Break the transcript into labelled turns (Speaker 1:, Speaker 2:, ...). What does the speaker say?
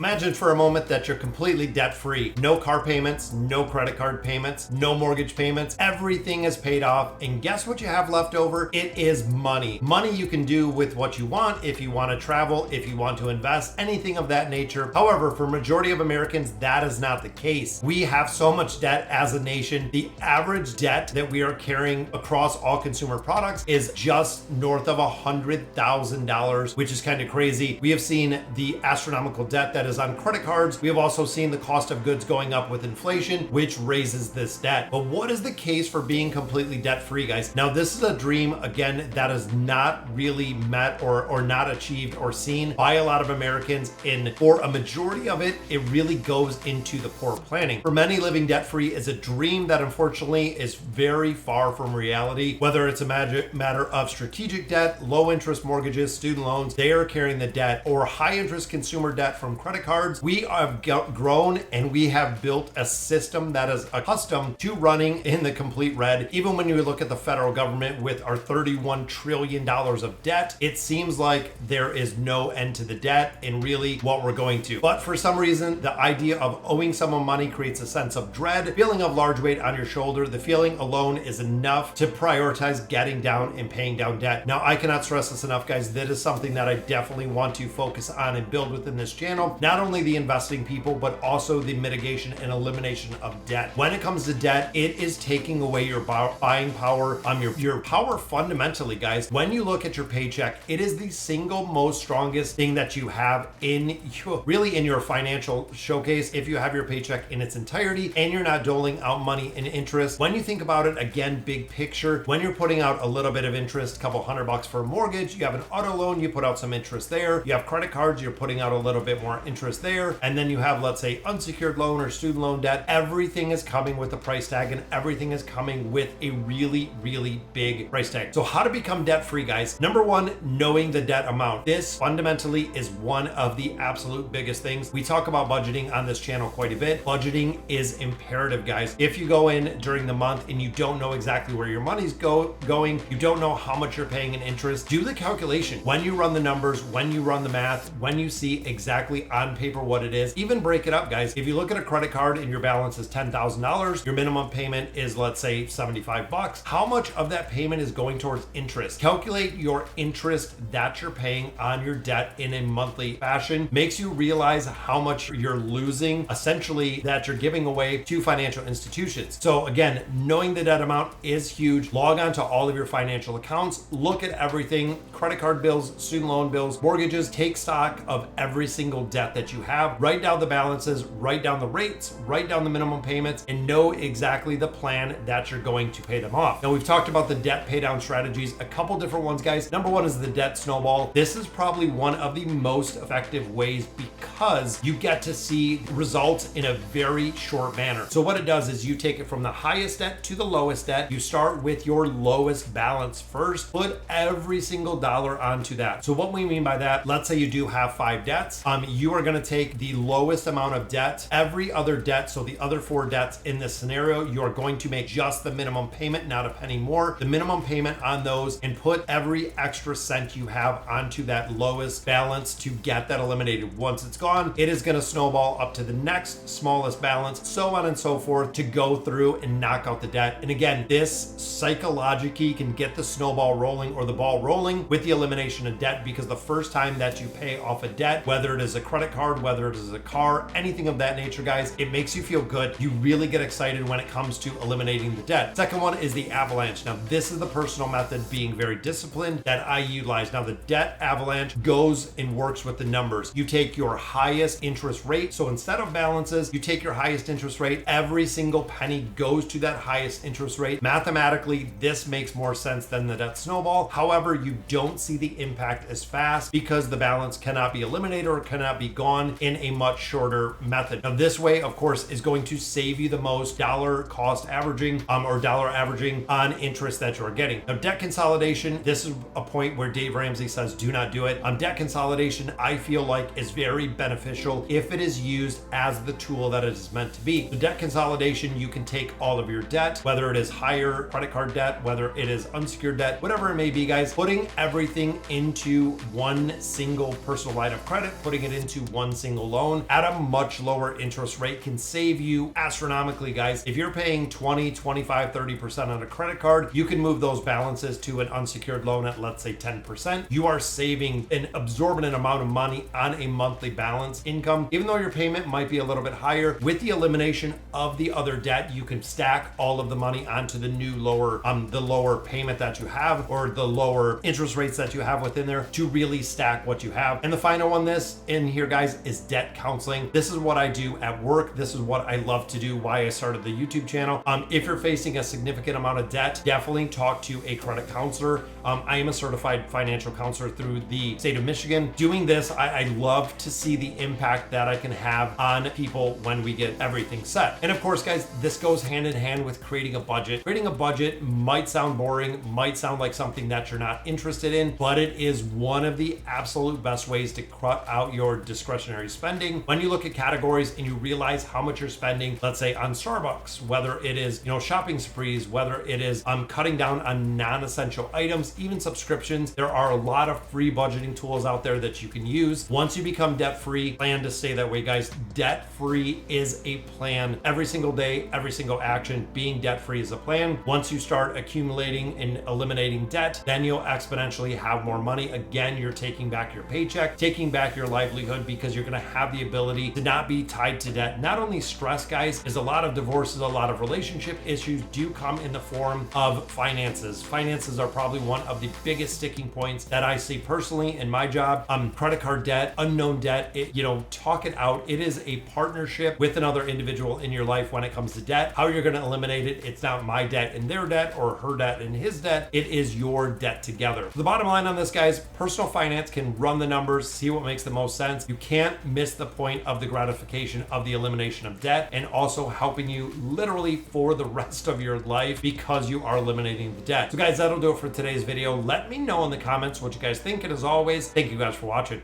Speaker 1: Imagine for a moment that you're completely debt-free. No car payments, no credit card payments, no mortgage payments. Everything is paid off. And guess what you have left over? It is money. Money you can do with what you want, if you want to travel, if you want to invest, anything of that nature. However, for majority of Americans, that is not the case. We have so much debt as a nation. The average debt that we are carrying across all consumer products is just north of $100,000, which is kind of crazy. We have seen the astronomical debt that is on credit cards. We have also seen the cost of goods going up with inflation, which raises this debt. But what is the case for being completely debt-free, guys? Now, this is a dream, again, that is not really met or not achieved or seen by a lot of Americans. And for a majority of it, it really goes into the poor planning. For many, living debt-free is a dream that unfortunately is very far from reality. Whether it's a matter of strategic debt, low interest mortgages, student loans, they are carrying the debt, or high interest consumer debt from credit cards. We have grown and we have built a system that is accustomed to running in the complete red. Even when you look at the federal government with our $31 trillion of debt, it seems like there is no end to the debt and really what we're going to. But for some reason, the idea of owing someone money creates a sense of dread, feeling of large weight on your shoulder. The feeling alone is enough to prioritize getting down and paying down debt. Now, I cannot stress this enough, guys. That is something that I definitely want to focus on and build within this channel. Not only the investing people, but also the mitigation and elimination of debt. When it comes to debt, it is taking away your buying power, your power fundamentally, guys. When you look at your paycheck, it is the single most strongest thing that you have in your financial showcase. If you have your paycheck in its entirety and you're not doling out money in interest. When you think about it, again, big picture, when you're putting out a little bit of interest, a couple $100 for a mortgage, you have an auto loan, you put out some interest there. You have credit cards, you're putting out a little bit more interest there. And then you have, let's say, unsecured loan or student loan debt. Everything is coming with a price tag and everything is coming with a really, really big price tag. So how to become debt free, guys? Number one, knowing the debt amount. This fundamentally is one of the absolute biggest things. We talk about budgeting on this channel quite a bit. Budgeting is imperative, guys. If you go in during the month and you don't know exactly where your money's going, you don't know how much you're paying in interest, do the calculation. When you run the numbers, when you run the math, when you see exactly on paper what it is, even break it up, guys. If you look at a credit card and your balance is $10,000, your minimum payment is, let's say, $75. How much of that payment is going towards interest? Calculate your interest that you're paying on your debt in a monthly fashion. Makes you realize how much you're losing, essentially, that you're giving away to financial institutions. So again, knowing the debt amount is huge. Log on to all of your financial accounts, look at everything, credit card bills, student loan bills, mortgages, take stock of every single debt that you have, write down the balances, write down the rates, write down the minimum payments, and know exactly the plan that you're going to pay them off. Now, we've talked about the debt pay down strategies, a couple different ones, guys. Number one is the debt snowball. This is probably one of the most effective ways because you get to see results in a very short manner. So what it does is you take it from the highest debt to the lowest debt. You start with your lowest balance first, put every single dollar onto that. So what we mean by that, let's say you do have 5 debts. You are going to take the lowest amount of debt, every other debt. So the other 4 debts in this scenario, you are going to make just the minimum payment, not a penny more, the minimum payment on those, and put every extra cent you have onto that lowest balance to get that eliminated. Once it's gone, it is going to snowball up to the next smallest balance, so on and so forth, to go through and knock out the debt. And again, this psychologically can get the snowball rolling or the ball rolling with the elimination of debt, because the first time that you pay off a debt, whether it is a credit card, whether it is a car, anything of that nature, guys, it makes you feel good. You really get excited when it comes to eliminating the debt. Second one is the avalanche. Now, this is the personal method, being very disciplined, that I utilize. Now, the debt avalanche goes and works with the numbers. You take your highest interest rate. So instead of balances, you take your highest interest rate. Every single penny goes to that highest interest rate. Mathematically, this makes more sense than the debt snowball. However, you don't see the impact as fast because the balance cannot be eliminated or cannot be gone in a much shorter method. Now, this way, of course, is going to save you the most dollar cost averaging or dollar averaging on interest that you're getting. Now, debt consolidation, this is a point where Dave Ramsey says do not do it. Debt consolidation, I feel like, is very beneficial if it is used as the tool that it is meant to be. The debt consolidation, you can take all of your debt, whether it is higher credit card debt, whether it is unsecured debt, whatever it may be, guys, putting everything into one single personal line of credit, putting it into one single loan at a much lower interest rate can save you astronomically, guys. If you're paying 20, 25, 30% on a credit card, you can move those balances to an unsecured loan at, let's say, 10%. You are saving an absorbent amount of money on a monthly balance income. Even though your payment might be a little bit higher, with the elimination of the other debt, you can stack all of the money onto the new lower payment that you have, or the lower interest rates that you have within there, to really stack what you have. And the final one this in here, guys, is debt counseling. This is what I do at work. This is what I love to do, why I started the YouTube channel. If you're facing a significant amount of debt, definitely talk to a credit counselor. I am a certified financial counselor through the state of Michigan. Doing this, I love to see the impact that I can have on people when we get everything set. And of course, guys, this goes hand in hand with creating a budget. Creating a budget might sound boring, might sound like something that you're not interested in, but it is one of the absolute best ways to cut out your discretionary spending. When you look at categories and you realize how much you're spending, let's say on Starbucks, whether it is, shopping sprees, whether it is cutting down on non-essential items, even subscriptions, there are a lot of free budgeting tools out there that you can use. Once you become debt-free, plan to stay that way, guys. Debt-free is a plan. Every single day, every single action, being debt-free is a plan. Once you start accumulating and eliminating debt, then you'll exponentially have more money. Again, you're taking back your paycheck, taking back your livelihood, because you're gonna have the ability to not be tied to debt. Not only stress, guys, is a lot of divorces, a lot of relationship issues do come in the form of finances. Finances are probably one of the biggest sticking points that I see personally in my job. Credit card debt, unknown debt, talk it out. It is a partnership with another individual in your life when it comes to debt. How you're gonna eliminate it, it's not my debt and their debt, or her debt and his debt. It is your debt together. So the bottom line on this, guys, personal finance can run the numbers, see what makes the most sense. You can't miss the point of the gratification of the elimination of debt, and also helping you literally for the rest of your life, because you are eliminating the debt. So guys, that'll do it for today's video. Let me know in the comments what you guys think, and as always, thank you guys for watching.